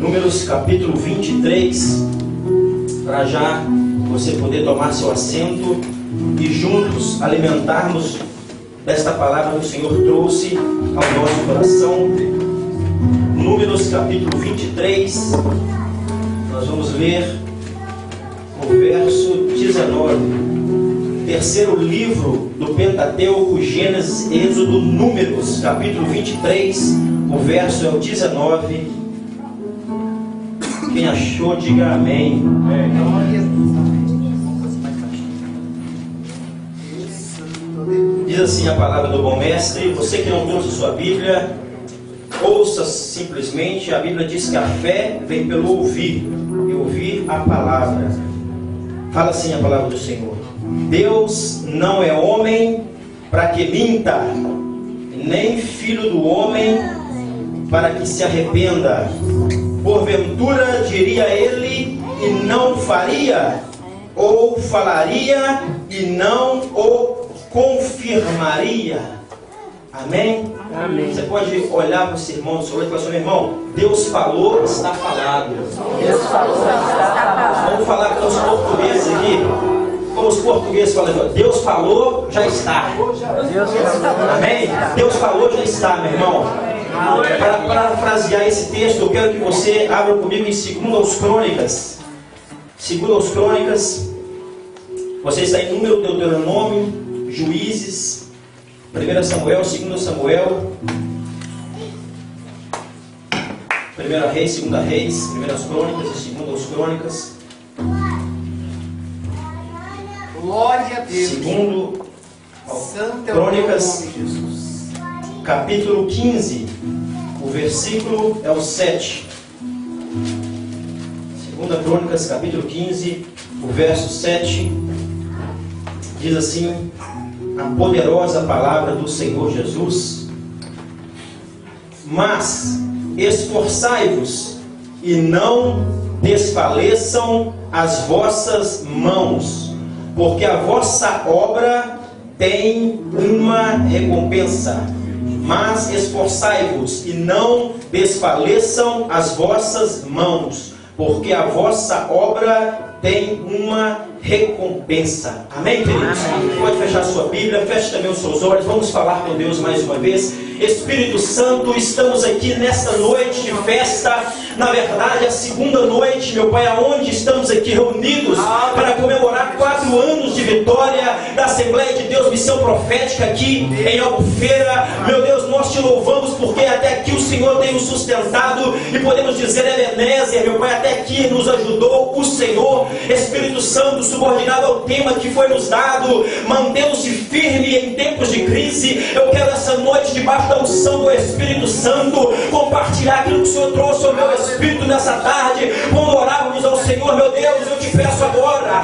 Números capítulo 23, para já você poder tomar seu assento e juntos alimentarmos desta palavra que o Senhor trouxe ao nosso coração. Números capítulo 23, nós vamos ler o verso 19. Terceiro livro do Pentateuco, Gênesis, Êxodo, Números, capítulo 23, o verso é o 19. Quem achou, diga amém. Diz assim a palavra do bom mestre. Você que não trouxe sua Bíblia, ouça simplesmente. A Bíblia diz que a fé vem pelo ouvir, e ouvir a palavra. Fala assim a palavra do Senhor: Deus não é homem para que minta, nem filho do homem para que se arrependa. Porventura diria ele e não faria, ou falaria e não o confirmaria. Amém? Amém. Você pode olhar para o seu irmão do seu lado e falar assim: meu irmão, Deus falou, está falado. Deus falou, está falado. Vamos falar com os portugueses aqui. Como os portugueses falam: Deus falou, já está. Amém? Deus falou, já está, meu irmão. Para parafrasear esse texto, eu quero que você abra comigo em 2 Crônicas. 2 Crônicas. Você está em Número, Deuteronômio, Juízes, 1 Samuel, 2 Samuel, 1 Reis, 2 Reis, 1 Crônicas e 2 Crônicas. Glória a Deus. 2 Santo é o Crônicas, nome de Jesus. Capítulo 15, o versículo é o 7. 2 Crônicas, capítulo 15, o verso 7. Diz assim a poderosa palavra do Senhor Jesus: Mas esforçai-vos e não desfaleçam as vossas mãos, porque a vossa obra tem uma recompensa. Mas esforçai-vos e não desfaleçam as vossas mãos, porque a vossa obra tem uma recompensa. Amém, queridos? Pode fechar sua Bíblia, feche também os seus olhos. Vamos falar com Deus mais uma vez. Espírito Santo, estamos aqui nesta noite de festa. Na verdade, a segunda noite, meu Pai, aonde estamos aqui reunidos para comemorar 4 anos de vitória da Assembleia de Deus Missão Profética aqui em Albufeira. Meu Deus, nós te louvamos porque até aqui o Senhor tem nos sustentado e podemos dizer Ebenezer, meu Pai, até aqui nos ajudou o Senhor. Espírito Santo, subordinado ao tema que foi nos dado, mantendo-se firme em tempos de crise. Eu quero essa noite, debaixo da unção do Espírito Santo, compartilhar aquilo que o Senhor trouxe ao meu espírito nessa tarde. Quando orávamos ao Senhor, meu Deus, eu te peço agora,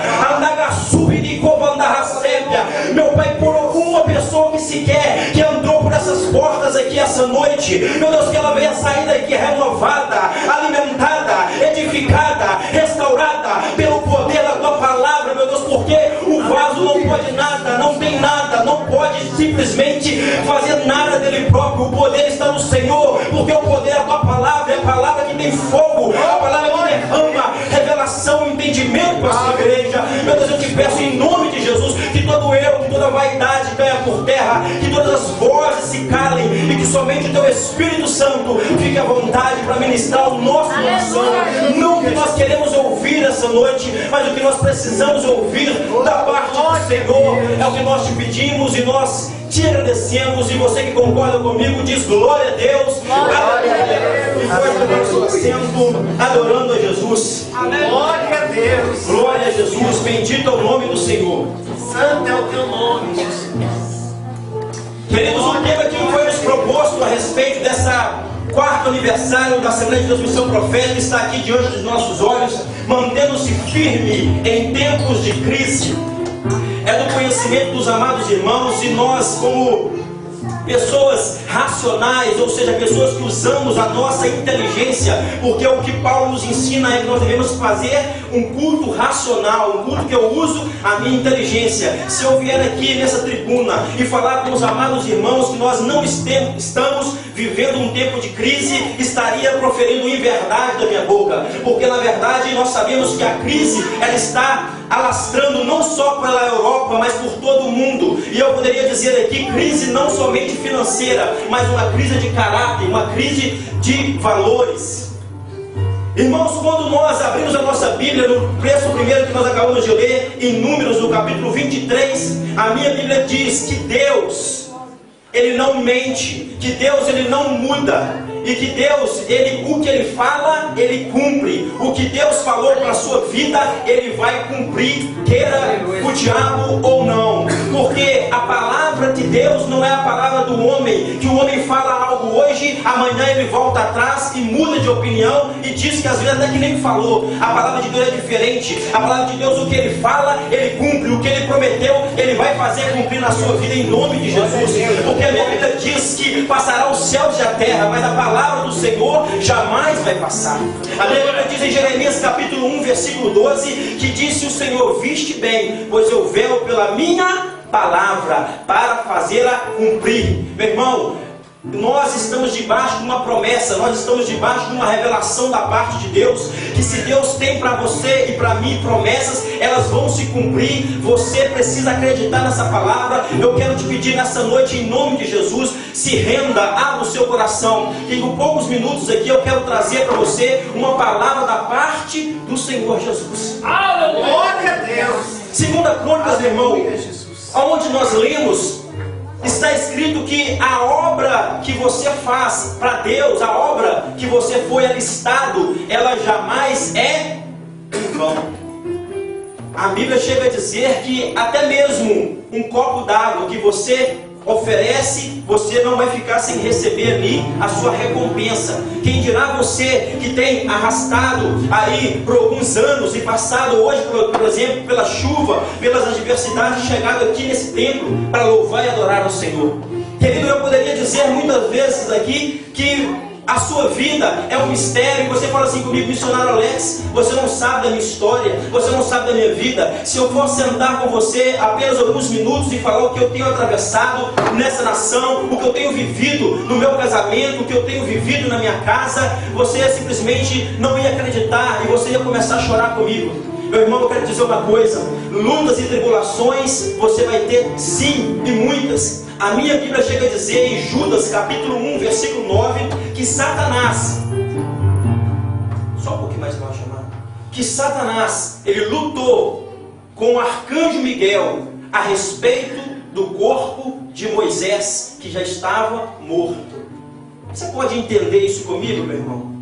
meu Pai, por uma pessoa que sequer que entrou por essas portas aqui essa noite, meu Deus, que ela venha sair daqui renovada, alimentada, edificada, restaurada pelo poder da tua palavra, meu Deus, porque o vaso não pode nada, não tem nada, não pode simplesmente fazer nada dele próprio. O poder está no Senhor, porque o poder é a tua palavra, é a palavra que tem fogo, a palavra que derrama revelação, entendimento para a sua igreja. Meu Deus, eu te peço em nome de Jesus que todo erro, que toda vaidade caia por terra, que todas as vozes se calem e que somente o teu Espírito Santo fique à vontade para ministrar o nosso coração. Não o que nós queremos ouvir essa noite, mas o que nós precisamos ouvir da parte do Senhor. É o que nós te pedimos e nós te agradecemos. E você que concorda comigo diz glória a Deus. E pode tomar o seu assento adorando a Jesus. Glória a Deus. Glória a Jesus. Bendito é o nome do Senhor. Santo é o teu nome, Jesus. Queridos, o tema que foi nos proposto a respeito dessa 4º aniversário da Assembleia de Deus Missão Profética está aqui diante dos nossos olhos, mantendo-se firme em tempos de crise. É do conhecimento dos amados irmãos, e nós, como pessoas racionais, ou seja, pessoas que usamos a nossa inteligência, porque o que Paulo nos ensina é que nós devemos fazer um culto racional, um culto que eu uso a minha inteligência. Se eu vier aqui nessa tribuna e falar com os amados irmãos que nós não estamos vivendo um tempo de crise, estaria proferindo inverdade da minha boca, porque na verdade nós sabemos que a crise ela está alastrando não só pela Europa, mas por todo o mundo. E eu poderia dizer aqui, crise não somente financeira, mas uma crise de caráter, uma crise de valores. Irmãos, quando nós abrimos a nossa Bíblia, no verso primeiro que nós acabamos de ler, em Números, no capítulo 23, a minha Bíblia diz que Deus, Ele não mente, que Deus, Ele não muda, e que Deus, o que Ele fala, Ele cumpre. O que Deus falou para a sua vida, Ele vai cumprir, queira o diabo ou não. Porque a palavra de Deus não é a palavra do homem, que o homem fala algo hoje, amanhã ele volta atrás e muda de opinião e diz que às vezes até que nem falou. A palavra de Deus é diferente. A palavra de Deus, o que Ele fala, Ele cumpre. O que Ele prometeu, Ele vai fazer cumprir na sua vida em nome de Jesus. Porque a minha Bíblia diz que passará os céus e a terra, mas a palavra do Senhor jamais vai passar. A minha Bíblia diz em Jeremias capítulo 1, versículo 12, que disse o Senhor: viste bem, pois eu velo pela minha palavra para fazê-la cumprir. Meu irmão, nós estamos debaixo de uma promessa, nós estamos debaixo de uma revelação da parte de Deus, que se Deus tem para você e para mim promessas, elas vão se cumprir. Você precisa acreditar nessa palavra. Eu quero te pedir nessa noite, em nome de Jesus, se renda, abra o seu coração, e com poucos minutos aqui eu quero trazer para você uma palavra da parte do Senhor Jesus. Glória a Deus. Segunda Crônicas, meu irmão, onde nós lemos, está escrito que a obra que você faz para Deus, a obra que você foi alistado, ela jamais é em vão. A Bíblia chega a dizer que até mesmo um copo d'água que você oferece, você não vai ficar sem receber ali a sua recompensa. Quem dirá você que tem arrastado aí por alguns anos e passado hoje, por exemplo, pela chuva, pelas adversidades, chegado aqui nesse templo para louvar e adorar ao Senhor. Querido, eu poderia dizer muitas vezes aqui que a sua vida é um mistério. E você fala assim comigo: missionário Alex, você não sabe da minha história, você não sabe da minha vida. Se eu for sentar com você apenas alguns minutos e falar o que eu tenho atravessado nessa nação, o que eu tenho vivido no meu casamento, o que eu tenho vivido na minha casa, você simplesmente não ia acreditar e você ia começar a chorar comigo. Meu irmão, eu quero dizer uma coisa: lutas e tribulações você vai ter sim, e muitas. A minha Bíblia chega a dizer em Judas capítulo 1, versículo 9, que Satanás, só um pouquinho mais para chamar, que Satanás, ele lutou com o arcanjo Miguel a respeito do corpo de Moisés, que já estava morto. Você pode entender isso comigo, meu irmão?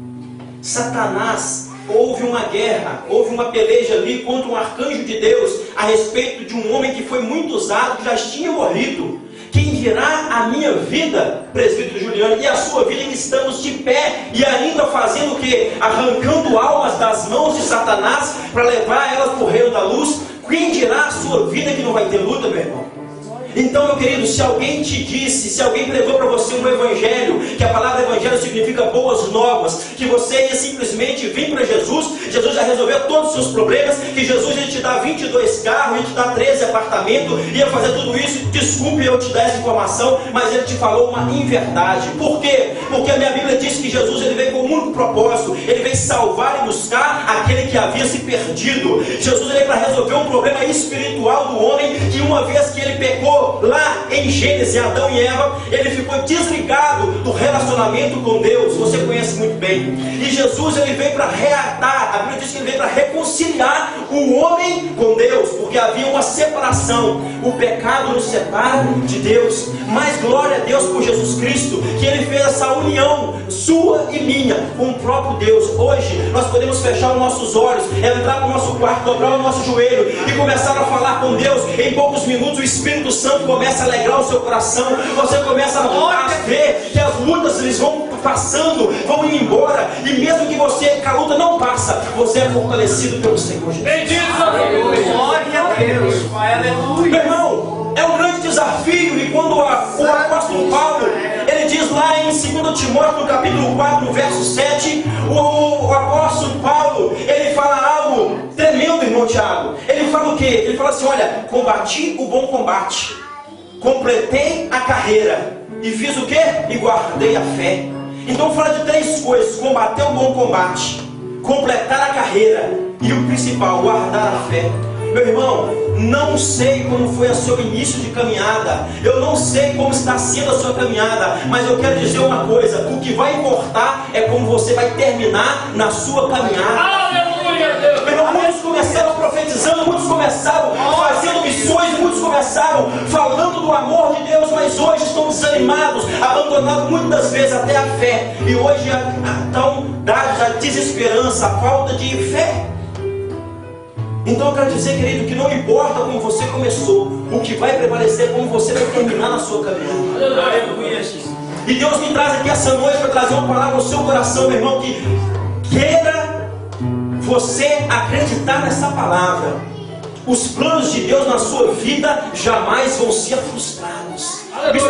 Satanás, houve uma guerra, houve uma peleja ali contra um arcanjo de Deus a respeito de um homem que foi muito usado, que já tinha morrido. Quem dirá a minha vida, presbítero Juliano, e a sua vida, que estamos de pé e ainda fazendo o quê? Arrancando almas das mãos de Satanás para levar elas para o reino da luz. Quem dirá a sua vida que não vai ter luta, meu irmão? Então, meu querido, se alguém te disse, se alguém pregou para você um evangelho, que a palavra evangelho significa boas novas, que você ia simplesmente vir para Jesus, Jesus já resolveu todos os seus problemas, que Jesus ia te dar 22 carros, ia te dar 13 apartamentos, ia fazer tudo isso, desculpe eu te dar essa informação, mas ele te falou uma inverdade. Por quê? Porque a minha Bíblia diz que Jesus, ele veio com um único propósito: ele veio salvar e buscar aquele que havia se perdido. Jesus, ele veio para resolver um problema espiritual do homem, que uma vez que ele pecou lá em Gênesis, Adão e Eva, ele ficou desligado do relacionamento com Deus. Você conhece muito bem. E Jesus, ele veio para reatar, a Bíblia diz que ele veio para reconciliar o homem com Deus, porque havia uma separação. O pecado nos separa de Deus. Mas glória a Deus por Jesus Cristo, que ele fez essa união sua e minha com o próprio Deus. Hoje nós podemos fechar os nossos olhos, entrar no nosso quarto, dobrar o nosso joelho e começar a falar com Deus. Em poucos minutos o Espírito Santo começa a alegrar o seu coração. Você começa a ver que as lutas eles vão passando, vão indo embora, e mesmo que a luta não passa, você é fortalecido pelo Senhor Jesus. Glória a Deus. Aleluia. Meu irmão, é um grande desafio. E quando o apóstolo Paulo lá em 2 Timóteo, no capítulo 4, no verso 7, o apóstolo Paulo, ele fala algo tremendo, irmão Tiago. Ele fala o quê? Ele fala assim: olha, combati o bom combate, completei a carreira, e fiz o quê? E guardei a fé. Então fala de 3 coisas: combater o bom combate, completar a carreira, e o principal, guardar a fé. Meu irmão, não sei como foi o seu início de caminhada, eu não sei como está sendo a sua caminhada, mas eu quero dizer uma coisa: o que vai importar é como você vai terminar na sua caminhada. Aleluia, Deus. Meu irmão, muitos começaram profetizando, muitos começaram fazendo missões, muitos começaram falando do amor de Deus, mas hoje estão desanimados, abandonados muitas vezes até a fé, e hoje estão dados à desesperança, à falta de fé. Então eu quero dizer, querido, que não importa como você começou, o que vai prevalecer é como você vai terminar na sua caminhada. Aleluia. E Deus me traz aqui essa noite para trazer uma palavra ao seu coração, meu irmão, que queira você acreditar nessa palavra. Os planos de Deus na sua vida jamais vão ser frustrados. Isso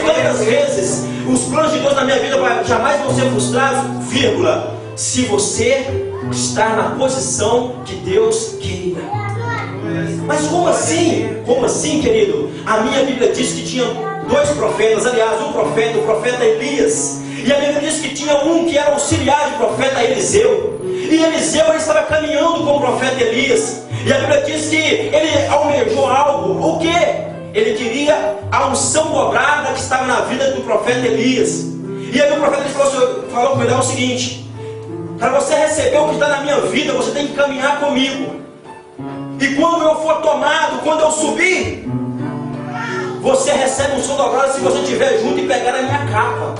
tantas vezes. Os planos de Deus na minha vida jamais vão ser frustrados, vírgula, se você estar na posição que Deus queira. Mas como assim? Como assim, querido? A minha Bíblia diz que tinha 2 profetas, aliás, o profeta Elias, e a Bíblia diz que tinha um que era auxiliar do profeta Eliseu, e Eliseu ele estava caminhando com o profeta Elias, e a Bíblia diz que ele almejou algo. O que? Ele queria a unção dobrada que estava na vida do profeta Elias. E aí o profeta falou com ele o seguinte: para você receber o que está na minha vida, você tem que caminhar comigo. E quando eu for tomado, quando eu subir, você recebe um som dobrado se você estiver junto e pegar a minha capa.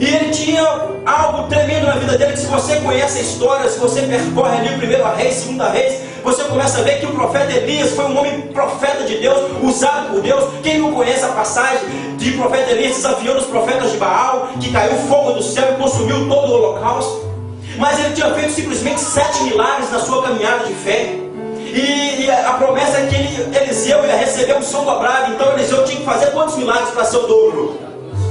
E ele tinha algo tremendo na vida dele, que se você conhece a história, se você percorre ali o 1 Reis, 2 Reis, você começa a ver que o profeta Elias foi um homem profeta de Deus, usado por Deus. Quem não conhece a passagem de profeta Elias desafiando os profetas de Baal, que caiu fogo do céu e consumiu todo o holocausto? Mas ele tinha feito simplesmente 7 milagres na sua caminhada de fé. E a promessa é que Eliseu ia receber um som dobrado. Então Eliseu tinha que fazer quantos milagres para ser o dobro?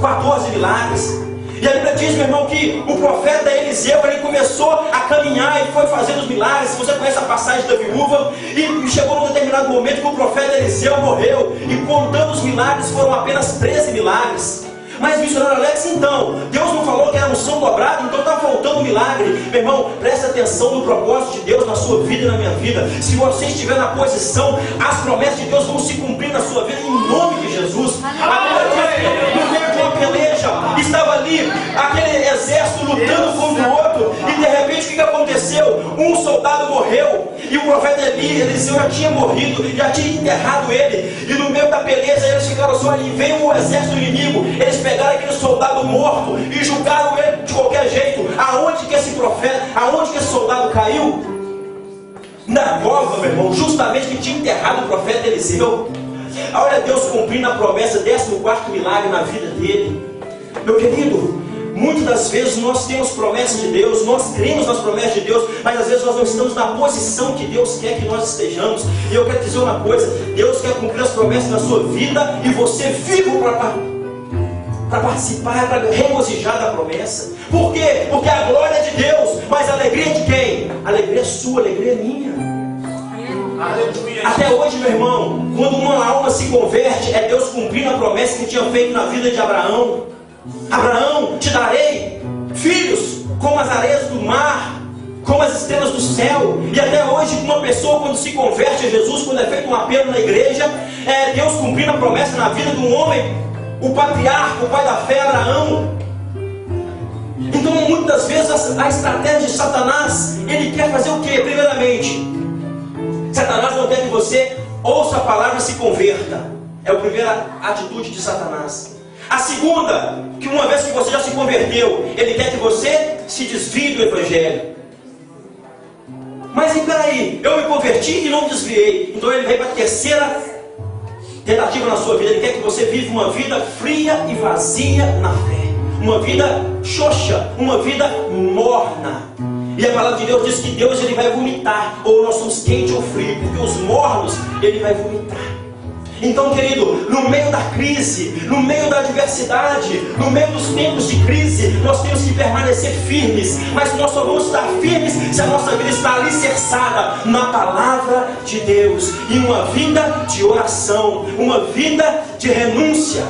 14 milagres. E a Bíblia diz, meu irmão, que o profeta Eliseu, ele começou a caminhar e foi fazendo os milagres. Você conhece a passagem da viúva, e chegou num determinado momento que o profeta Eliseu morreu, e contando os milagres foram apenas 13 milagres. Mas, missionário Alex, então, Deus não falou que era um som dobrado, então está faltando milagre. Meu irmão, preste atenção no propósito de Deus na sua vida e na minha vida. Se você estiver na posição, as promessas de Deus vão se cumprir na sua vida, em nome de Jesus. A Bíblia diz que no meio de uma peleja, estava ali aquele exército lutando contra o outro, e de repente o que aconteceu? Um soldado morreu, e o profeta Eliseu já tinha morrido, já tinha enterrado ele, e no meio da peleja eles ficaram só ali. Veio o exército inimigo, eles pegaram aquele soldado morto e julgaram ele de qualquer jeito. Aonde que esse soldado caiu? Na cova, meu irmão, justamente que tinha enterrado o profeta Eliseu. Olha Deus cumprindo a promessa, 14º milagre na vida dele. Meu querido, muitas das vezes nós temos promessas de Deus, nós cremos nas promessas de Deus, mas às vezes nós não estamos na posição que Deus quer que nós estejamos. E eu quero dizer uma coisa: Deus quer cumprir as promessas na sua vida, e você vivo para participar, para regozijar da promessa. Por quê? Porque a glória é de Deus, mas a alegria é de quem? A alegria é sua, a alegria é minha. Aleluia. Até hoje, meu irmão, quando uma alma se converte, é Deus cumprindo a promessa que tinha feito na vida de Abraão. Abraão, te darei filhos como as areias do mar, como as estrelas do céu. E até hoje, uma pessoa quando se converte a Jesus, quando é feito um apelo na igreja, é Deus cumprindo a promessa na vida de um homem, o patriarca, o pai da fé, Abraão. Então muitas vezes a estratégia de Satanás, ele quer fazer o quê? Primeiramente, Satanás não quer que você ouça a palavra e se converta. É a primeira atitude de Satanás. A segunda, que uma vez que você já se converteu, ele quer que você se desvie do Evangelho. Mas e peraí, eu me converti e não desviei. Então ele vem para a terceira tentativa na sua vida. Ele quer que você viva uma vida fria e vazia na fé, uma vida xoxa, uma vida morna. E a palavra de Deus diz que Deus ele vai vomitar, ou nós somos quente ou frio, porque os mornos ele vai vomitar. Então, querido, no meio da crise, no meio da adversidade, no meio dos tempos de crise, nós temos que permanecer firmes. Mas nós só vamos estar firmes se a nossa vida está alicerçada na palavra de Deus, em uma vida de oração, uma vida de renúncia.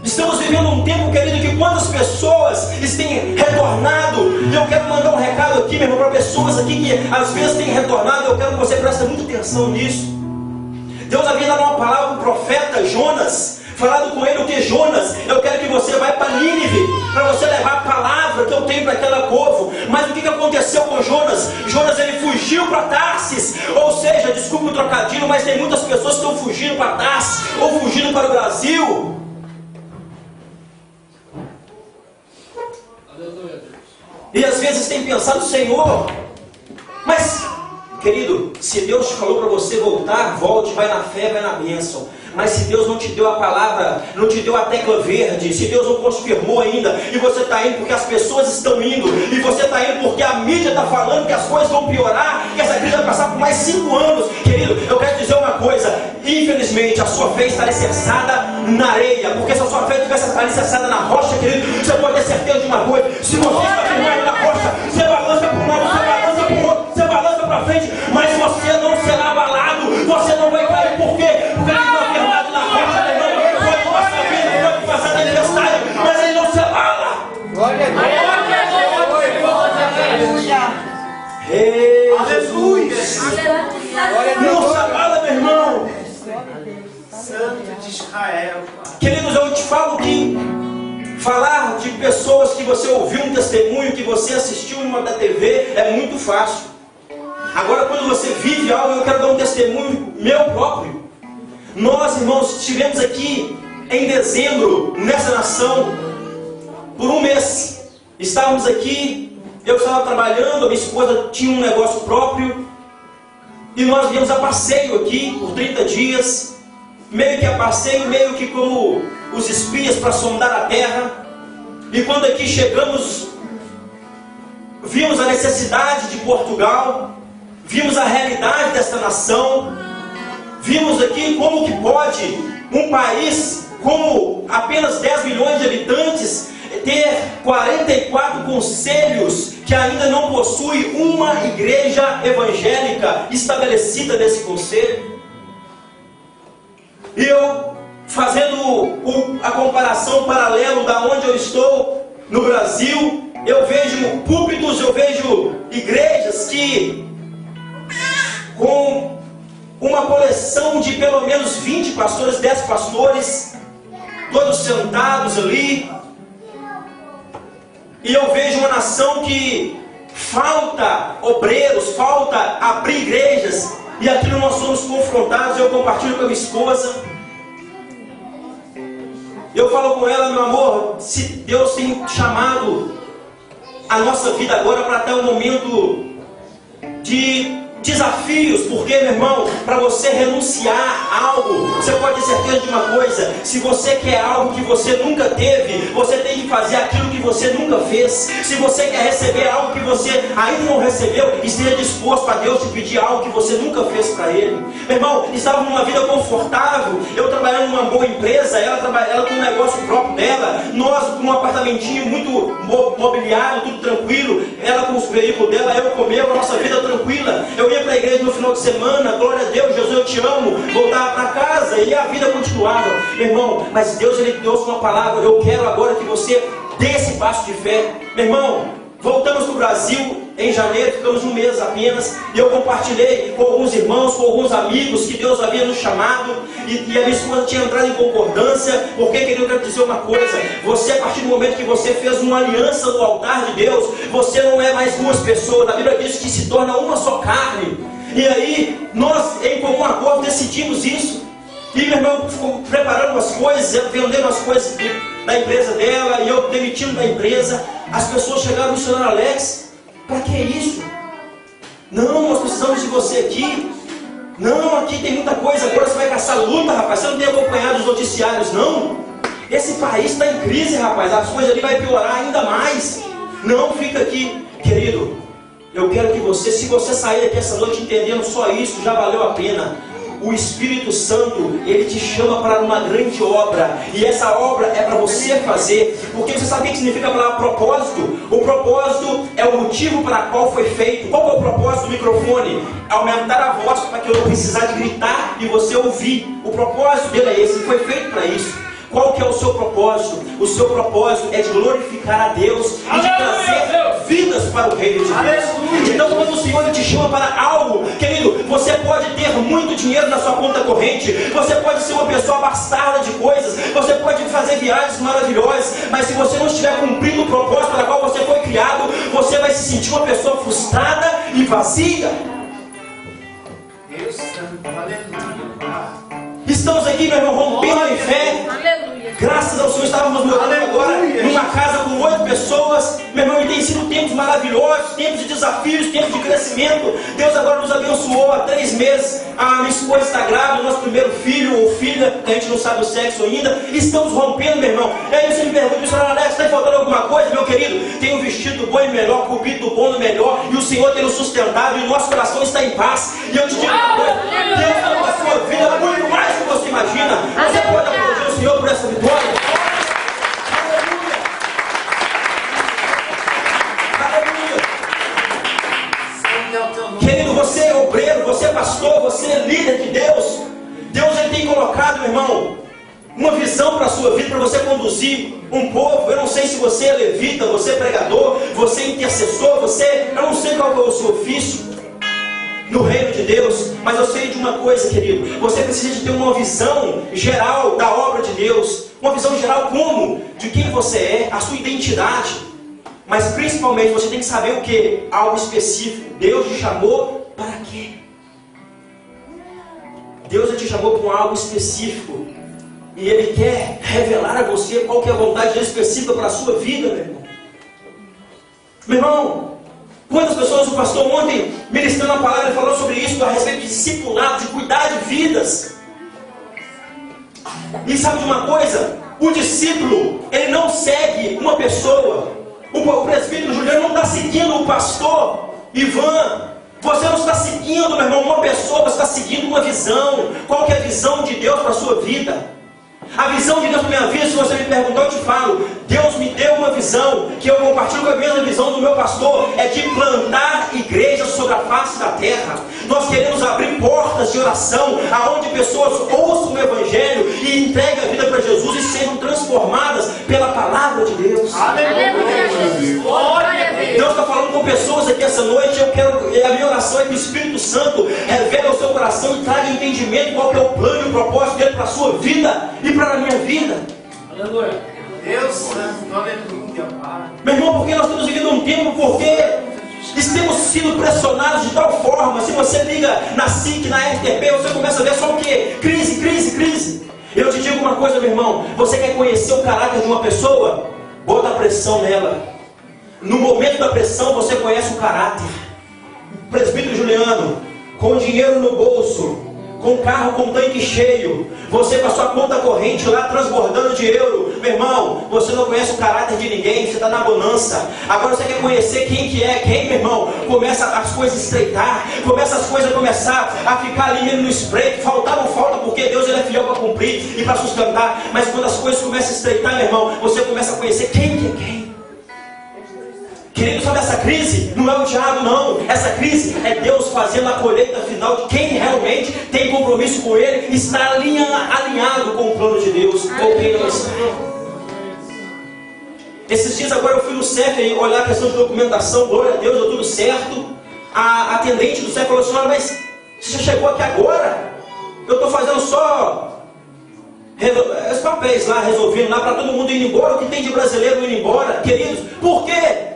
Estamos vivendo um tempo, querido, que quantas pessoas têm retornado, e eu quero mandar um recado aqui, meu irmão, para pessoas aqui que às vezes têm retornado. Eu quero que você preste muita atenção nisso. Deus havia dado uma palavra para o profeta Jonas, falado com ele o que? Jonas, eu quero que você vá para Nínive, para você levar a palavra que eu tenho para aquele povo. Mas o que aconteceu com Jonas? Jonas, ele fugiu para Tarsis, ou seja, desculpe o trocadilho, mas tem muitas pessoas que estão fugindo para Tarsis, ou fugindo para o Brasil. E às vezes tem pensado, Senhor, mas, querido, se Deus te falou para você voltar, volte, vai na fé, vai na bênção. Mas se Deus não te deu a palavra, não te deu a tecla verde, se Deus não confirmou ainda, e você está indo porque as pessoas estão indo, e você está indo porque a mídia está falando que as coisas vão piorar, que essa crise vai passar por mais 5 anos, querido, eu quero dizer uma coisa, infelizmente a sua fé está alicerçada na areia, porque se a sua fé estivesse alicerçada na rocha, querido, você pode ter certeza de uma coisa, se você está firmado na rocha, você balança para um lado, você balança para o outro, você balança para frente, mas você não será abalado, você não vai cair, por quê? Porque ele está firmado na rocha, ele não pode passar vida, pode passar adversário, mas ele não se abala. Glória a Deus. Aleluia. Não se abala, meu irmão. Santo de Israel. Queridos, eu te falo que falar de pessoas que você ouviu um testemunho, que você assistiu em uma da TV, é muito fácil. Agora, quando você vive algo, eu quero dar um testemunho meu próprio. Nós, irmãos, estivemos aqui em dezembro, nessa nação, por 1 mês. Estávamos aqui, eu estava trabalhando, a minha esposa tinha um negócio próprio, e nós viemos a passeio aqui, por 30 dias, meio que a passeio, meio que como os espias para sondar a terra. E quando aqui chegamos, vimos a necessidade de Portugal, vimos a realidade desta nação, vimos aqui como que pode um país com apenas 10 milhões de habitantes ter 44 conselhos que ainda não possui uma igreja evangélica estabelecida nesse conselho. E eu, fazendo a comparação paralelo da onde eu estou no Brasil, eu vejo púlpitos, eu vejo igrejas que com uma coleção de pelo menos 20 pastores, 10 pastores, todos sentados ali. E eu vejo uma nação que falta obreiros, falta abrir igrejas. E aquilo nós somos confrontados. Eu compartilho com a minha esposa. Eu falo com ela, meu amor, se Deus tem chamado a nossa vida agora para ter um momento de desafios, porque, meu irmão, para você renunciar a algo, você pode ter certeza de uma coisa: se você quer algo que você nunca teve, você tem que fazer aquilo que você nunca fez. Se você quer receber algo que você ainda não recebeu, esteja disposto a Deus te pedir algo que você nunca fez para Ele. Meu irmão, estávamos numa vida confortável, eu trabalhando numa boa empresa, ela com um negócio próprio dela, nós com um apartamentinho muito mobiliado, tudo tranquilo, ela com os veículos dela, eu com o meu, a nossa vida tranquila. Eu ia para a igreja no final de semana, glória a Deus, Jesus eu te amo, voltava para casa e a vida continuava. Meu irmão, mas Deus, Ele trouxe uma palavra: eu quero agora que você dê esse passo de fé. Meu irmão, voltamos para o Brasil em janeiro, ficamos 1 mês apenas, e eu compartilhei com alguns irmãos, com alguns amigos que Deus havia nos chamado, e a minha esposa tinha entrado em concordância, porque, querido, eu quero dizer uma coisa: você, a partir do momento que você fez uma aliança no altar de Deus, você não é mais 2 pessoas, a Bíblia diz que se torna uma só carne. E aí, nós em comum acordo decidimos isso, e meu irmão ficou preparando as coisas, vendendo as coisas da empresa dela, e eu demitindo da empresa. As pessoas chegaram: missionário Alex, para que isso? Não, nós precisamos de você aqui. Não, aqui tem muita coisa, agora você vai caçar luta, rapaz. Você não tem acompanhado os noticiários, não? Esse país está em crise, rapaz. As coisas ali vai piorar ainda mais. Não, fica aqui. Querido, eu quero que você, se você sair aqui essa noite entendendo só isso, já valeu a pena. o Espírito Santo, ele te chama para uma grande obra, e essa obra é para você fazer, porque você sabe o que significa a palavra propósito? O propósito é o motivo para qual foi feito. Qual é o propósito do microfone? Aumentar a voz para que eu não precisar de gritar e você ouvir. O propósito dele é esse, foi feito para isso. Qual que é o seu propósito? O seu propósito é de glorificar a Deus e de trazer vidas para o reino de Deus. Então, quando o Senhor te chama para algo, querido, você pode ter muito dinheiro na sua conta corrente, você pode ser uma pessoa abastada de coisas, você pode fazer viagens maravilhosas, mas se você não estiver cumprindo o propósito para qual você foi criado, você vai se sentir uma pessoa frustrada e vazia. Deus Santo, aleluia. Estamos aqui, meu irmão, rompendo em fé. Aleluia. Graças ao Senhor, estávamos morando agora numa casa com 8 pessoas. Meu irmão, e tem sido tempos maravilhosos, tempos de desafios, tempos de crescimento. Deus agora nos abençoou há 3 meses. A minha esposa está grávida, nosso primeiro filho ou filha, a gente não sabe o sexo ainda. Estamos rompendo, meu irmão. E aí você me pergunta, missionário Alex, está faltando alguma coisa? Meu querido, tem um vestido bom e melhor, cobido bom e melhor, e o Senhor tem nos sustentado, e o nosso coração está em paz. E eu te digo uma coisa, Deus está com a sua vida muito mais do que você imagina. Você pode aplaudir o Senhor por essa vitória. Querido, você é obreiro, você é pastor, você é líder de Deus. Deus ele tem colocado, meu irmão, uma visão para a sua vida, para você conduzir um povo. Eu não sei se você é levita, você é pregador, você é intercessor, eu não sei qual é o seu ofício no reino de Deus, mas eu sei de uma coisa, querido, você precisa de ter uma visão geral da obra de Deus. Uma visão geral como? De quem você é, a sua identidade. Mas principalmente você tem que saber o que? Algo específico. Deus te chamou para quê? Deus te chamou para algo específico. E Ele quer revelar a você qual que é a vontade específica para a sua vida, meu irmão. Meu irmão, quantas pessoas, o pastor ontem, ministrando a palavra, ele falou sobre isso, a respeito de discipulado, de cuidar de vidas. E sabe de uma coisa? O discípulo, ele não segue uma pessoa. O presbítero Juliano não está seguindo o pastor Ivan. Você não está seguindo, meu irmão, uma pessoa, você está seguindo uma visão. Qual que é a visão de Deus para a sua vida? A visão de Deus para a minha vida, se você me perguntar, eu te falo. Deus me deu uma visão, que eu compartilho com a mesma visão do meu pastor, é de plantar igrejas sobre a face da terra. Nós queremos abrir portas de oração, aonde pessoas ouçam o Evangelho e entreguem a vida para Jesus e sejam transformadas pela palavra de Deus. Aleluia. Deus está falando com pessoas aqui essa noite. A minha oração é que o Espírito Santo revele ao seu coração e traga entendimento qual que é o plano e o propósito dele para a sua vida e para a minha vida. Aleluia. Deus Santo, aleluia, Pai. Meu irmão, porque nós estamos vivendo um tempo, porque estamos sendo pressionados de tal forma. Se você liga na SIC, na RTP, você começa a ver só o quê? Crise, crise, crise. Eu te digo uma coisa, meu irmão, você quer conhecer o caráter de uma pessoa? Bota a pressão nela. No momento da pressão você conhece o caráter. Presbítero Juliano, com dinheiro no bolso, com carro com tanque cheio, você com a sua conta corrente lá transbordando de euro, meu irmão, você não conhece o caráter de ninguém, você está na bonança. Agora você quer conhecer quem que é quem, meu irmão? Começa as coisas a estreitar, começa as coisas a começar a ficar ali mesmo no espreito. Faltar não falta, porque Deus ele é fiel para cumprir e para sustentar. Mas quando as coisas começam a estreitar, meu irmão, você começa a conhecer quem que é quem. Querido, sabe essa crise? Não é o diabo, não. Essa crise é Deus fazendo a colheita final de quem realmente tem compromisso com Ele e está alinhado com o plano de Deus, com quem não está. Esses dias agora eu fui no CEF olhar a questão de documentação. Glória a Deus, deu tudo certo. A atendente do CEF falou assim: olha, mas você já chegou aqui agora? Eu estou fazendo só os papéis lá, resolvendo lá para todo mundo ir embora. O que tem de brasileiro indo embora? Queridos, por quê?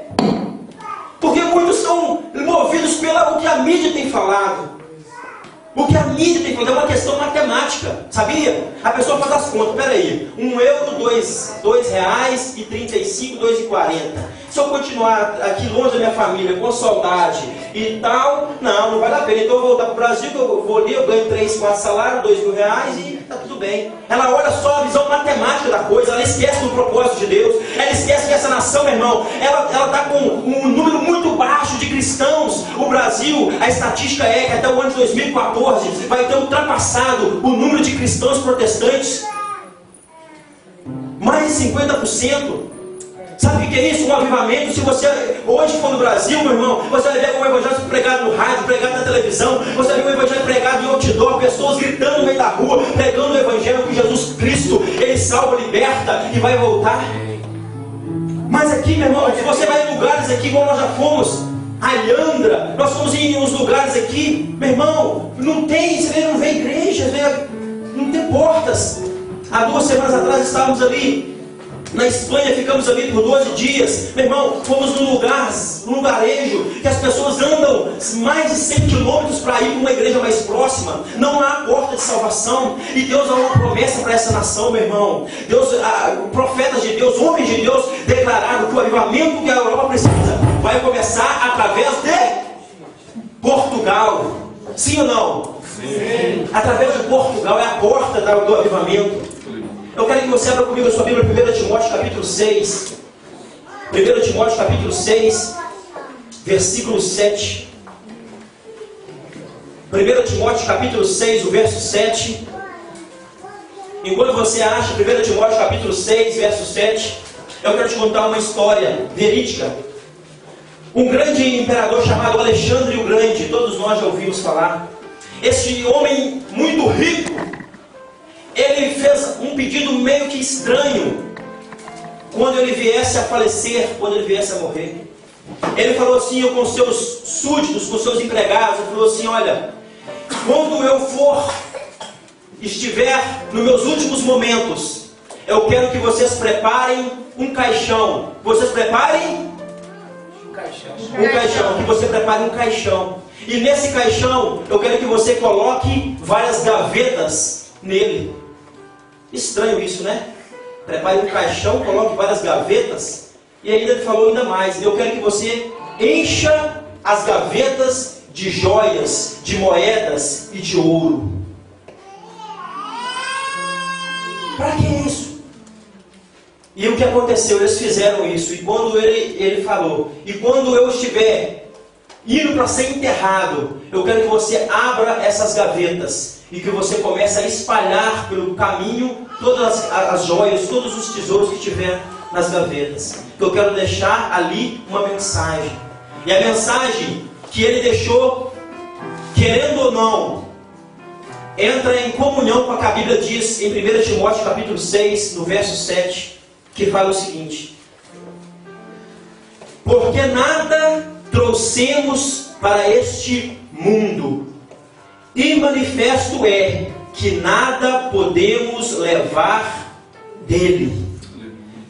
Porque muitos são movidos pelo que a mídia tem falado. O que a mídia tem falado é uma questão matemática, sabia? A pessoa faz as contas, peraí, €1, R$2,35, R$2,40. Se eu continuar aqui longe da minha família, com saudade e tal, não vale a pena. Então eu vou voltar para o Brasil, que eu vou ali, eu ganho 3, 4 salários, R$2.000 e está tudo bem. Ela olha só a visão matemática da coisa, ela esquece do propósito de Deus, ela esquece que essa nação, meu irmão, ela está com um número muito baixo de cristãos cristãos. O Brasil, a estatística é que até o ano de 2014 vai ter ultrapassado o número de cristãos protestantes. Mais de 50%. Sabe o que é isso? Um avivamento. Se você hoje for no Brasil, meu irmão, você vai ver um evangelho pregado no rádio, pregado na televisão. Você vai ver um evangelho pregado em outdoor, pessoas gritando no meio da rua, pregando o evangelho que Jesus Cristo, Ele salva, liberta e vai voltar. Mas aqui, meu irmão, se você vai em lugares aqui, como nós já fomos, Alhandra, nós fomos em uns lugares aqui, meu irmão, não tem, você não vê igreja, não tem portas. Há 2 semanas atrás estávamos ali na Espanha, ficamos ali por 12 dias. Meu irmão, fomos num lugarejo que as pessoas andam mais de 100 quilômetros para ir para uma igreja mais próxima. Não há porta de salvação. E Deus dá uma promessa para essa nação, meu irmão. Deus, profetas de Deus, homens de Deus, declararam que o avivamento que a Europa precisa vai começar através de Portugal. Sim ou não? Sim. Através de Portugal é a porta do avivamento. Eu quero que você abra comigo a sua Bíblia, 1 Timóteo capítulo 6. 1 Timóteo capítulo 6, versículo 7. 1 Timóteo capítulo 6, o verso 7. Enquanto você acha 1 Timóteo capítulo 6, verso 7, eu quero te contar uma história verídica. Um grande imperador chamado Alexandre o Grande, todos nós já ouvimos falar. Esse homem muito rico, ele fez um pedido meio que estranho quando ele viesse a falecer, quando ele viesse a morrer. Ele falou assim, com seus súditos, com seus empregados, ele falou assim: olha, quando eu estiver nos meus últimos momentos, eu quero que vocês preparem um caixão. Vocês preparem? Um caixão. Que você prepare um caixão. E nesse caixão, eu quero que você coloque várias gavetas nele. Estranho isso, né? Prepare um caixão, coloque várias gavetas. E ainda ele falou ainda mais: eu quero que você encha as gavetas de joias, de moedas e de ouro. Para que isso? E o que aconteceu? Eles fizeram isso. E quando ele falou: e quando eu estiver indo para ser enterrado, eu quero que você abra essas gavetas e que você comece a espalhar pelo caminho todas as joias, todos os tesouros que tiver nas gavetas. Eu quero deixar ali uma mensagem. E a mensagem que ele deixou, querendo ou não, entra em comunhão com a que a Bíblia diz em 1 Timóteo capítulo 6, no verso 7, que fala o seguinte: porque nada trouxemos para este mundo, e manifesto é que nada podemos levar dele.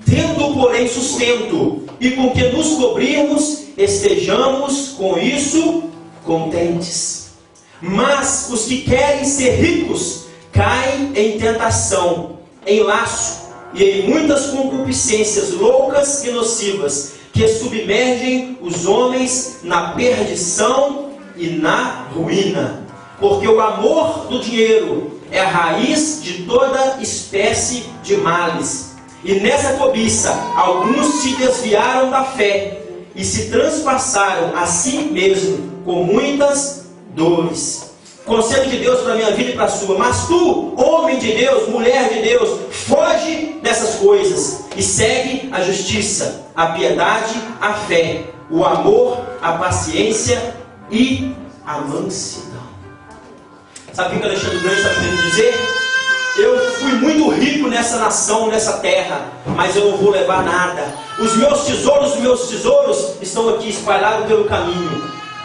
Tendo, porém, sustento, e com que nos cobrirmos, estejamos com isso contentes. Mas os que querem ser ricos caem em tentação, em laço e em muitas concupiscências loucas e nocivas, que submergem os homens na perdição e na ruína. Porque o amor do dinheiro é a raiz de toda espécie de males. E nessa cobiça, alguns se desviaram da fé e se transpassaram a si mesmo com muitas dores. Conselho de Deus para a minha vida e para a sua: mas tu, homem de Deus, mulher de Deus, foge dessas coisas e segue a justiça, a piedade, a fé, o amor, a paciência e a mansidão. Sabe o que Alexandre Grande está querendo dizer? Eu fui muito rico nessa nação, nessa terra, mas eu não vou levar nada. Os meus tesouros estão aqui espalhados pelo caminho.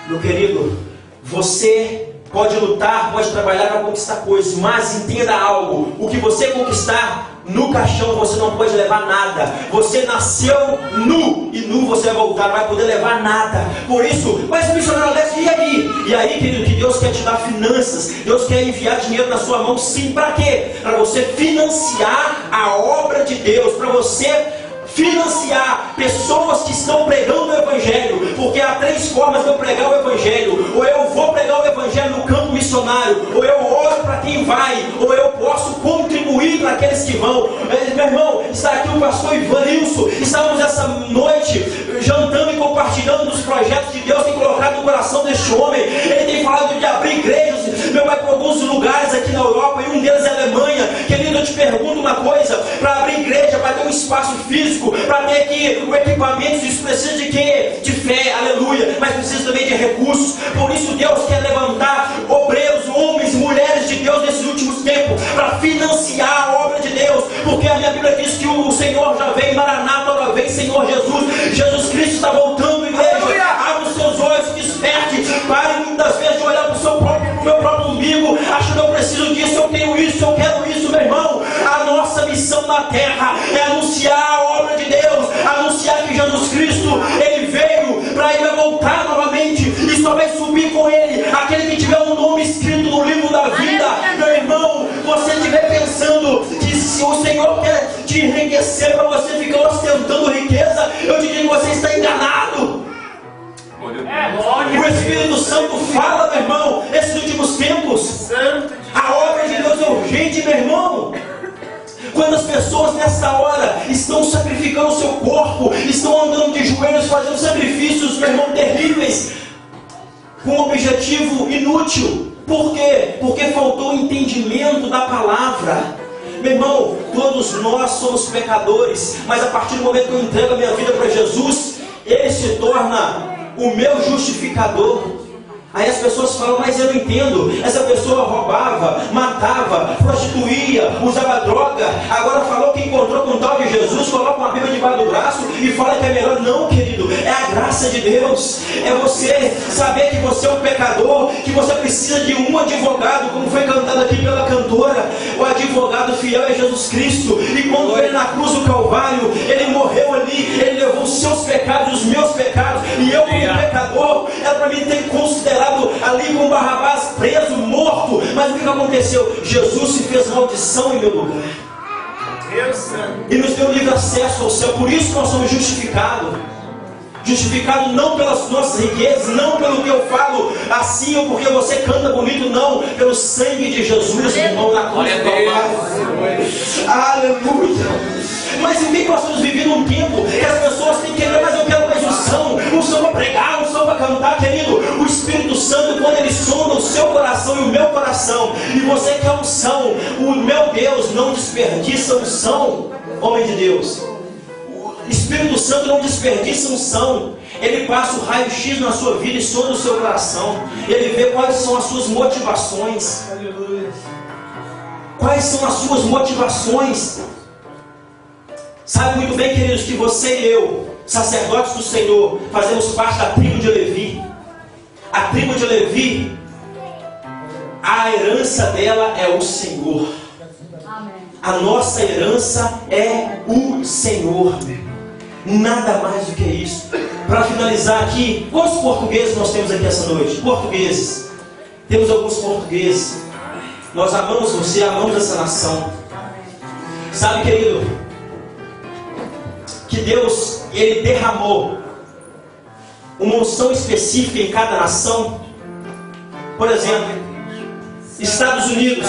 Meu querido, você pode lutar, pode trabalhar para conquistar coisas, mas entenda algo: o que você conquistar no caixão, você não pode levar nada. Você nasceu nu, e nu você vai voltar, não vai poder levar nada. Por isso, mas o missionário Alex, e aí? E aí, querido, que Deus quer te dar finanças, Deus quer enviar dinheiro na sua mão, sim. Para quê? Para você financiar a obra de Deus, para você financiar pessoas que estão pregando o Evangelho. Porque há 3 formas de eu pregar o Evangelho: ou eu vou pregar o Evangelho no campo missionário, ou eu oro para quem vai, ou eu posso contribuir para aqueles que vão. Meu irmão, está aqui o pastor Ivanilson. Estávamos essa noite jantando e compartilhando dos projetos que Deus tem colocado coração deste homem. Ele tem falado de abrir igrejas, meu Pai, para alguns lugares aqui na Europa, e um deles é a Alemanha. Querido, eu te pergunto uma coisa: para abrir igreja, para ter um espaço físico, para ter aqui o equipamento, isso precisa de quê? De fé, aleluia, mas precisa também de recursos. Por isso Deus quer levantar obreiros, homens, mulheres de Deus nesses últimos tempos, para financiar a obra de Deus, porque a minha Bíblia diz que o Senhor já vem, Maranata, ora vem, Senhor Jesus. Jesus Cristo está voltando, igreja. Abra os seus olhos, desperte. Pare muitas vezes de olhar para o meu próprio umbigo, achando que eu preciso disso, eu tenho isso, eu quero isso, meu irmão. A nossa missão na terra é anunciar a obra de Deus, anunciar que Jesus Cristo, Ele veio para Ele voltar novamente, e só vai subir com Ele aquele que tiver um nome escrito no livro da vida. Meu irmão, você estiver pensando que se o Senhor quer te enriquecer para você ficar ostentando riqueza, eu te digo que você está enganado. O Espírito Santo fala, meu irmão, nesses últimos tempos. A obra de Deus é urgente, meu irmão. Quando as pessoas nessa hora estão sacrificando o seu corpo, estão andando de joelhos, fazendo sacrifícios, meu irmão, terríveis, com um objetivo inútil. Por quê? Porque faltou o entendimento da palavra. Meu irmão, todos nós somos pecadores, mas a partir do momento que eu entrego a minha vida para Jesus, Ele se torna o meu justificador. Aí as pessoas falam: mas eu não entendo, essa pessoa roubava, matava, prostituía, usava droga, agora falou que encontrou com o tal de Jesus, coloca uma Bíblia debaixo do braço e fala que é melhor. Não, querido, é a graça de Deus, é você saber que você é um pecador, que você precisa de um advogado, como foi cantado aqui pela cantora. O advogado fiel é Jesus Cristo, e quando Ele na cruz do Calvário, Ele morreu ali, Ele levou os seus pecados, os meus pecados, e eu como pecador, era para mim ter considerado ali com Barrabás preso, morto. Mas o que aconteceu? Jesus se fez maldição em meu lugar e nos deu livre acesso ao céu. Por isso nós somos justificados. Justificado não pelas nossas riquezas, não pelo que eu falo assim, ou porque você canta bonito, não, pelo sangue de Jesus, irmão, na cruz do Calvário. Aleluia. Mas em que nós estamos vivendo um tempo que as pessoas têm que querer, mas eu quero mais unção para pregar, unção para cantar, querido. O Espírito Santo, quando Ele sonda o seu coração e o meu coração, e você quer unção, o meu Deus não desperdiça unção, homem de Deus. O Espírito Santo não desperdiça unção. Ele passa o raio-x na sua vida e sonda o seu coração. Ele vê quais são as suas motivações. Quais são as suas motivações? Sabe muito bem, queridos, que você e eu, sacerdotes do Senhor, fazemos parte da tribo de Levi. A tribo de Levi, a herança dela é o Senhor. A nossa herança é o Senhor. Nada mais do que isso. Para finalizar aqui, quantos portugueses nós temos aqui essa noite? Portugueses. Temos alguns portugueses. Nós amamos você, amamos essa nação. Sabe, querido, que Deus, Ele derramou uma unção específica em cada nação. Por exemplo, Estados Unidos,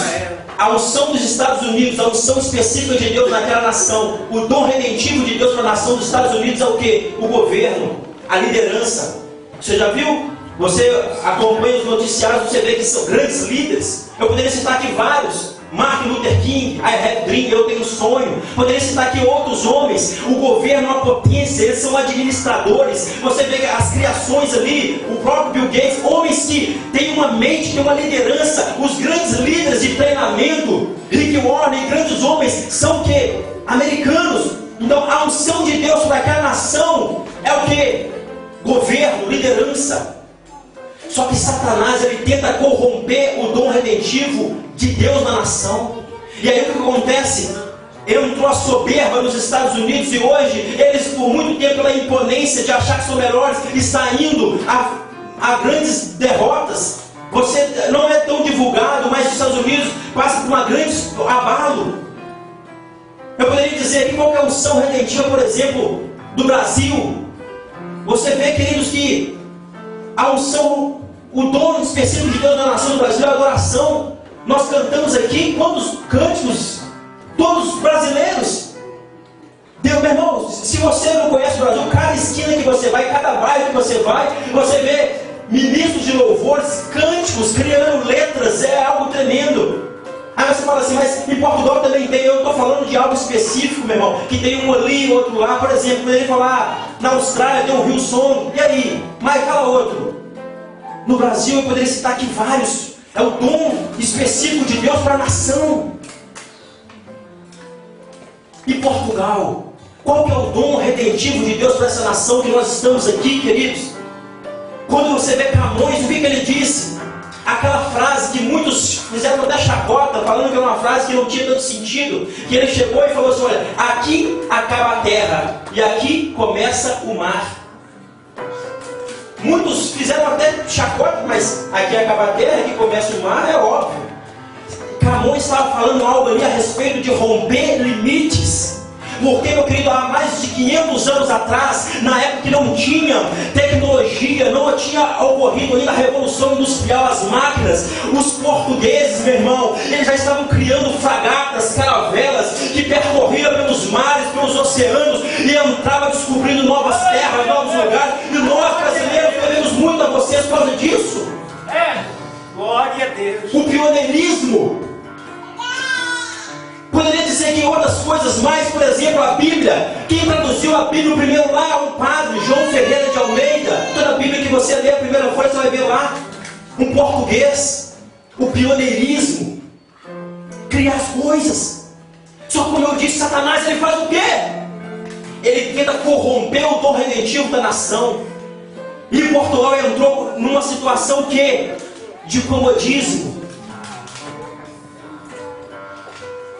a unção dos Estados Unidos, a unção específica de Deus naquela nação, o dom redentivo de Deus para a nação dos Estados Unidos é o quê? O governo, a liderança. Você já viu? Você acompanha os noticiários, você vê que são grandes líderes. Eu poderia citar aqui vários: Martin Luther King, I have dream, eu tenho sonho. Poderia citar aqui outros homens. O governo é uma potência, eles são administradores. Você vê as criações ali, o próprio Bill Gates, homens que têm uma mente, têm uma liderança. Os grandes líderes de treinamento, Rick Warren e grandes homens, são o quê? Americanos. Então a unção de Deus para aquela nação é o quê? Governo, liderança. Só que Satanás, ele tenta corromper o dom redentivo de Deus na nação. E aí o que acontece? Entrou a soberba nos Estados Unidos, e hoje eles, por muito tempo, pela imponência de achar que são melhores, está indo a grandes derrotas. Você não é tão divulgado, mas os Estados Unidos passa por uma grande abalo. Eu poderia dizer aqui qual que é a unção redentiva, por exemplo, do Brasil. Você vê, queridos, que a unção, o dom específico de Deus na nação do Brasil é a adoração. Nós cantamos aqui quantos cânticos, todos brasileiros. Deus, meu irmão, se você não conhece o Brasil, cada esquina que você vai, cada bairro que você vai, você vê ministros de louvores, cânticos, criando letras, é algo tremendo. Aí você fala assim, mas em Portugal também tem. Eu estou falando de algo específico, meu irmão, que tem um ali, outro lá. Por exemplo, poderia falar, na Austrália tem o Hillsong, e aí? Mas fala outro. No Brasil eu poderia citar aqui vários. É o dom específico de Deus para a nação. E Portugal, qual que é o dom redentivo de Deus para essa nação que nós estamos aqui, queridos? Quando você vê Camões, o que ele disse? Aquela frase que muitos fizeram até chacota, falando que era uma frase que não tinha tanto sentido, que ele chegou e falou assim, olha, aqui acaba a terra e aqui começa o mar. Muitos fizeram até chacota, mas aqui acaba a terra e aqui começa o mar, é óbvio. Camões estava falando algo ali a respeito de romper limites. Porque, meu querido, há mais de 500 anos atrás, na época que não tinha tecnologia, não tinha ocorrido ainda a revolução industrial, as máquinas, os portugueses, meu irmão, eles já estavam criando fragatas, caravelas, que percorriam pelos mares, pelos oceanos, e entravam descobrindo novas terras, novos lugares, e nós brasileiros devemos muito a vocês por causa disso. Glória a Deus. O pioneirismo. Poderia dizer que outras coisas mais, por exemplo, a Bíblia. Quem traduziu a Bíblia primeiro lá é um padre, João Ferreira de Almeida. Toda a Bíblia que você lê a primeira folha, você vai ver lá. Um português. O pioneirismo. Criar as coisas. Só que, como eu disse, Satanás, ele faz o quê? Ele tenta corromper o dom redentivo da nação. E Portugal entrou numa situação que? De comodismo.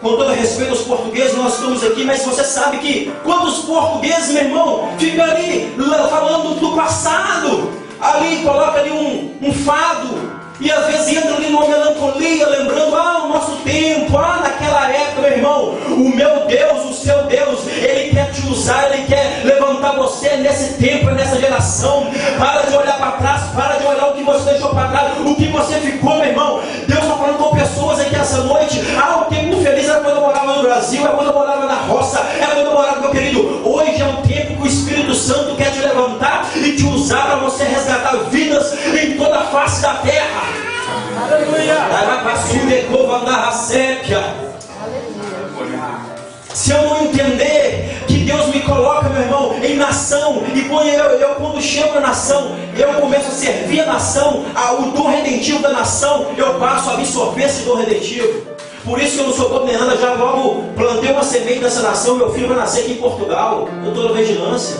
Com todo respeito aos portugueses, nós estamos aqui, mas você sabe que quantos portugueses, meu irmão, ficam ali falando do passado, ali coloca ali um fado, e às vezes entra ali numa melancolia, lembrando, o nosso tempo, naquela época, meu irmão, o meu Deus, o seu Deus, Ele quer te usar, Ele quer levantar você nesse tempo, nessa geração. Para de olhar para trás, para de olhar o que você deixou para trás, o que você ficou, meu irmão. Deus está falando com pessoas aqui essa noite. O tempo feliz era quando eu morava no Brasil, é quando eu morava na roça, é quando eu morava, meu querido. Hoje é um tempo que o Espírito Santo quer te levantar e te usar para você resgatar vidas em toda a face da terra. Aleluia. Se eu não entender que Deus me coloca, meu irmão, em nação, e quando chego na nação, eu começo a servir a nação, o dom redentivo da nação, eu passo a absorver esse dom redentivo. Por isso que eu não sou bobo nem nada, já logo plantei uma semente dessa nação, meu filho vai nascer aqui em Portugal, eu estou na vigilância.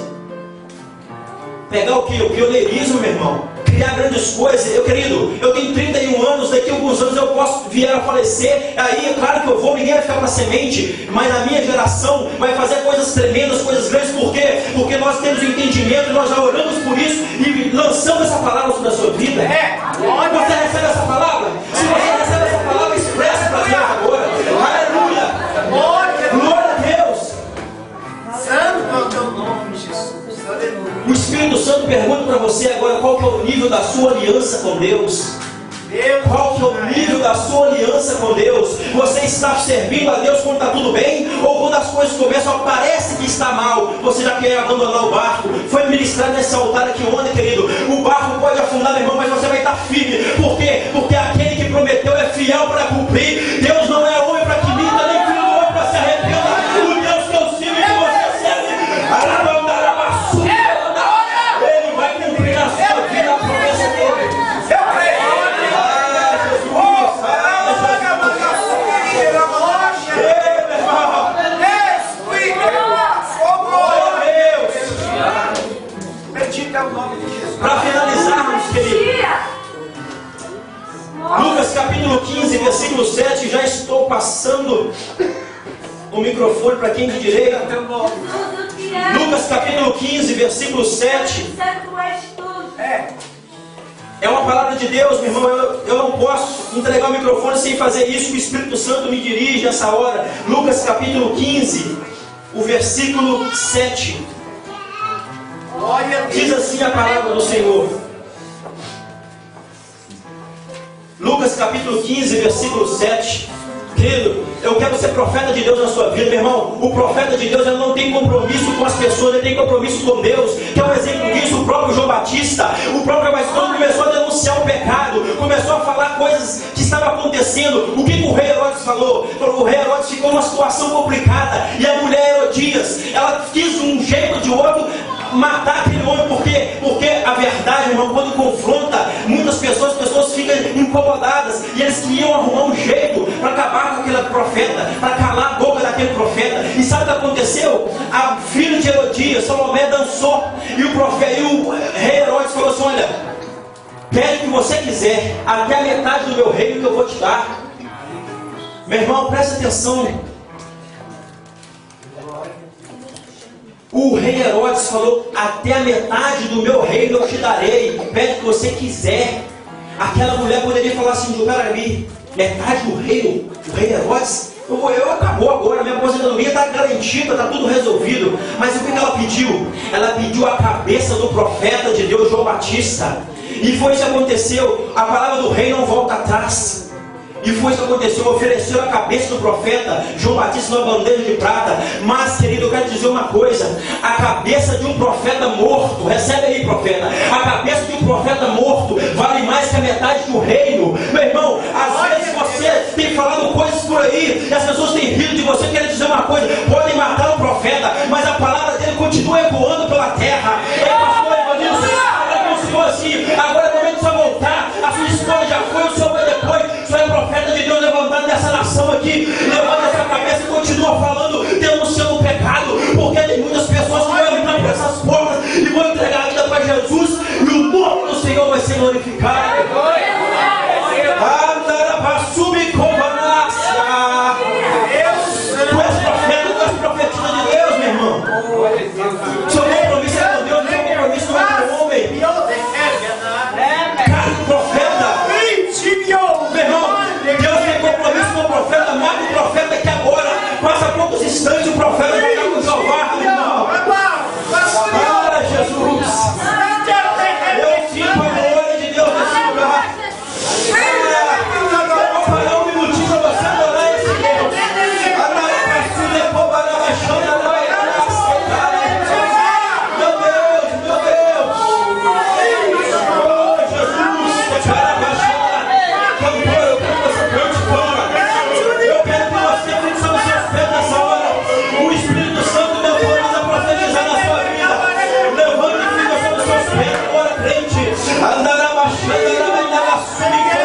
Pegar o que? O pioneirismo, meu irmão. Criar grandes coisas. Querido, eu tenho 31 anos, daqui a alguns anos eu posso vir a falecer. Aí, é claro que eu vou, ninguém vai ficar para semente, mas na minha geração vai fazer coisas tremendas, coisas grandes. Por quê? Porque nós temos o entendimento, nós já oramos por isso e lançamos essa palavra sobre a sua vida. Você recebe essa palavra? Se você recebe essa palavra, expressa para Deus agora. Aleluia! Glória a Deus! Santo é o teu nome, Jesus. O Espírito Santo pergunta para você agora qual que é o nível da sua aliança com Deus. Qual que é o nível da sua aliança com Deus? Você está servindo a Deus quando está tudo bem? Ou quando as coisas começam, parece que está mal, você já quer abandonar o barco? Foi ministrado nesse altar aqui ontem, querido. O barco pode afundar, meu irmão, mas você vai estar firme. Por quê? Porque aquele que prometeu é fiel para cumprir. Deus não é homem para que minta, nem filho do homem para se arrependa. O Deus que eu sirvo e que você serve, Ele vai cumprir a sua vida, a promessa dele. Para finalizarmos, querido, Lucas capítulo 15, versículo 7. Já estou passando o microfone para quem de direita. Lucas capítulo 15, versículo 7. É uma palavra de Deus, meu irmão. Eu não posso entregar o microfone sem fazer isso. O Espírito Santo me dirige nessa hora. Lucas capítulo 15, o versículo 7. Diz assim a palavra do Senhor. Lucas capítulo 15, versículo 7. Querido, eu quero ser profeta de Deus na sua vida, meu irmão. O profeta de Deus, ele não tem compromisso com as pessoas, ele tem compromisso com Deus. Que é um exemplo disso, o próprio João Batista. O próprio João Batista começou a denunciar o pecado, começou a falar coisas que estavam acontecendo. O que o rei Herodes falou? O rei Herodes ficou numa situação complicada, e a mulher Herodias, ela quis um jeito de outro matar aquele homem. Por quê? Porque a verdade, irmão, quando confronta muitas pessoas, as pessoas ficam incomodadas, e eles queriam arrumar um jeito para acabar com aquele profeta, para calar a boca daquele profeta. E sabe o que aconteceu? A filha de Herodias, Salomé, dançou, e o rei Herodes falou assim: olha, pede o que você quiser, até a metade do meu reino que eu vou te dar. Meu irmão, presta atenção. O rei Herodes falou: até a metade do meu reino eu te darei, pede o que você quiser. Aquela mulher poderia falar assim: peraí, metade do reino, o rei Herodes? Eu acabou agora, minha aposentadoria está garantida, está tudo resolvido. Mas o que ela pediu? Ela pediu a cabeça do profeta de Deus, João Batista. E foi isso que aconteceu. A palavra do rei não volta atrás. E foi isso que aconteceu, ofereceu a cabeça do profeta João Batista numa bandeja de prata. Mas, querido, eu quero dizer uma coisa: a cabeça de um profeta morto, recebe aí, profeta, a cabeça de um profeta morto vale mais que a metade do reino. Meu irmão, às vezes você tem falado coisas por aí, e as pessoas têm rido de você. Quero dizer uma coisa: podem matar o profeta, mas a palavra dele continua ecoando pela terra. Pastor Evanilson, agora como se fosse assim, agora é o momento de você voltar, a sua história já foi, o senhor vai depois. O senhor é profeta de Deus levantado nessa nação aqui. Levanta essa cabeça e continua falando, denunciando o pecado, porque tem muitas pessoas que vão entrar por essas portas e vão entregar a vida para Jesus, e o nome do Senhor vai ser glorificado. Tu és profeta, tu és profetisa de Deus, meu irmão. Seu compromisso é com Deus, seu compromisso não é com o homem. Cara, profeta, meu irmão, Deus tem compromisso com o profeta. Mata o profeta que agora, passa poucos instantes, o profeta vai estar com o Jeová, meu irmão. Ah, Jesus, eu sinto a glória de Deus nesse lugar. Vou parar um minutinho para você adorar esse Deus. Meu Deus, meu Deus. Oh, Jesus, cantor, eu quero que você cante fora. Eu quero que você fixe os seus pés nessa hora. O Espírito Santo levanta a profetizar na sua vida. Levante e fica sobre os seus pés agora, crente. Andará baixando, andará subindo.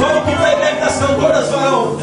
Como que vai ver que as cantoras vão?